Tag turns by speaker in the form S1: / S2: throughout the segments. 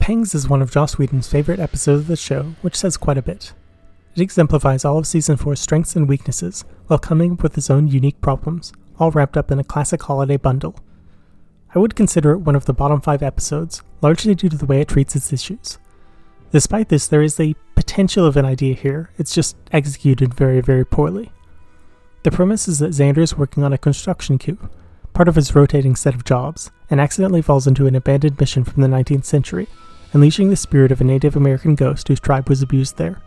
S1: Pangs is one of Joss Whedon's favorite episodes of the show, which says quite a bit. It exemplifies all of Season 4's strengths and weaknesses, while coming up with its own unique problems, all wrapped up in a classic holiday bundle. I would consider it one of the bottom 5 episodes, largely due to the way it treats its issues. Despite this, there is the potential of an idea here, it's just executed very, very poorly. The premise is that Xander is working on a construction queue, part of his rotating set of jobs, and accidentally falls into an abandoned mission from the 19th century, unleashing the spirit of a Native American ghost whose tribe was abused there.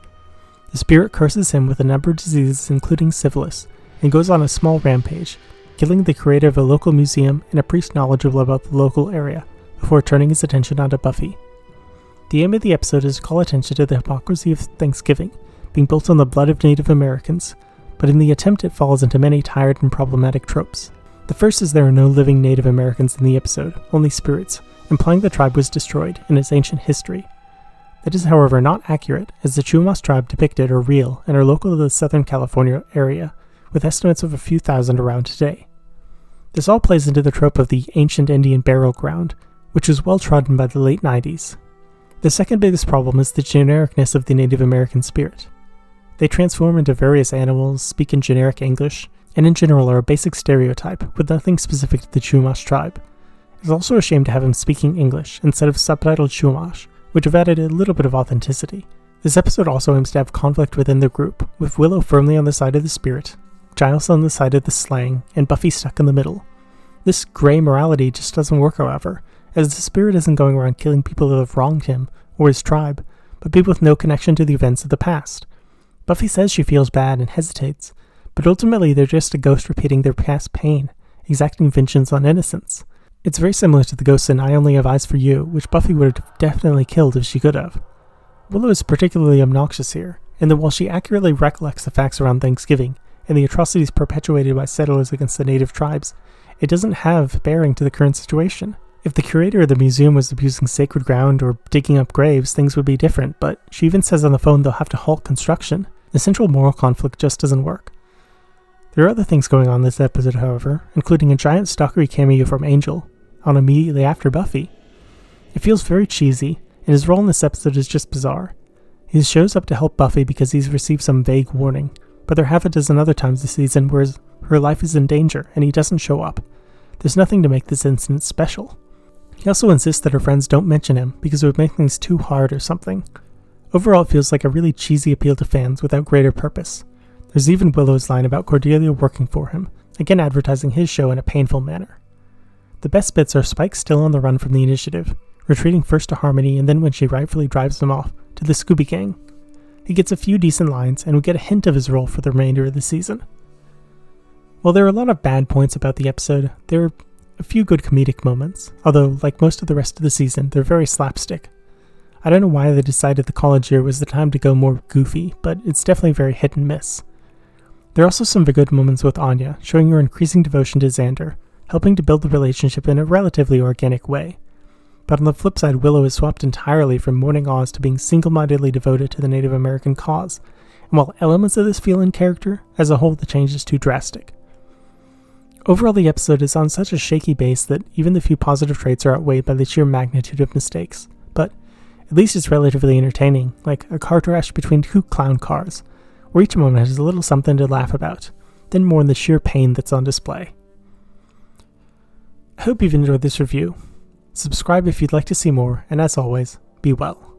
S1: The spirit curses him with a number of diseases including syphilis, and goes on a small rampage, killing the creator of a local museum and a priest knowledgeable about the local area, before turning his attention onto Buffy. The aim of the episode is to call attention to the hypocrisy of Thanksgiving, being built on the blood of Native Americans, but in the attempt it falls into many tired and problematic tropes. The first is there are no living Native Americans in the episode, only spirits, implying the tribe was destroyed in its ancient history. That is, however, not accurate, as the Chumash tribe depicted are real and are local to the Southern California area, with estimates of a few thousand around today. This all plays into the trope of the ancient Indian burial ground, which was well trodden by the late 90s. The second biggest problem is the genericness of the Native American spirit. They transform into various animals, speak in generic English, and in general are a basic stereotype, with nothing specific to the Chumash tribe. It's also a shame to have him speaking English instead of subtitled Chumash, which have added a little bit of authenticity. This episode also aims to have conflict within the group, with Willow firmly on the side of the spirit, Giles on the side of the slang, and Buffy stuck in the middle. This grey morality just doesn't work, however, as the spirit isn't going around killing people who have wronged him or his tribe, but people with no connection to the events of the past. Buffy says she feels bad and hesitates, but ultimately they're just a ghost repeating their past pain, exacting vengeance on innocence. It's very similar to the ghosts in I Only Have Eyes for You, which Buffy would have definitely killed if she could have. Willow is particularly obnoxious here, in that while she accurately recollects the facts around Thanksgiving and the atrocities perpetuated by settlers against the native tribes, it doesn't have bearing to the current situation. If the curator of the museum was abusing sacred ground or digging up graves, things would be different, but she even says on the phone they'll have to halt construction. The central moral conflict just doesn't work. There are other things going on in this episode, however, including a giant stalkery cameo from Angel, on immediately after Buffy. It feels very cheesy, and his role in this episode is just bizarre. He shows up to help Buffy because he's received some vague warning, but there have a dozen other times this season where her life is in danger and he doesn't show up. There's nothing to make this incident special. He also insists that her friends don't mention him because it would make things too hard or something. Overall, it feels like a really cheesy appeal to fans without greater purpose. There's even Willow's line about Cordelia working for him, again advertising his show in a painful manner. The best bits are Spike still on the run from the initiative, retreating first to Harmony and then when she rightfully drives them off, to the Scooby Gang. He gets a few decent lines and we get a hint of his role for the remainder of the season. While there are a lot of bad points about the episode, there are a few good comedic moments, although, like most of the rest of the season, they're very slapstick. I don't know why they decided the college year was the time to go more goofy, but it's definitely very hit and miss. There are also some good moments with Anya, showing her increasing devotion to Xander, helping to build the relationship in a relatively organic way. But on the flip side, Willow is swapped entirely from mourning Oz to being single-mindedly devoted to the Native American cause, and while elements of this feel in character, as a whole the change is too drastic. Overall, the episode is on such a shaky base that even the few positive traits are outweighed by the sheer magnitude of mistakes, but at least it's relatively entertaining, like a car crash between two clown cars, where each moment has a little something to laugh about, then more in the sheer pain that's on display. I hope you've enjoyed this review. Subscribe if you'd like to see more, and as always, be well.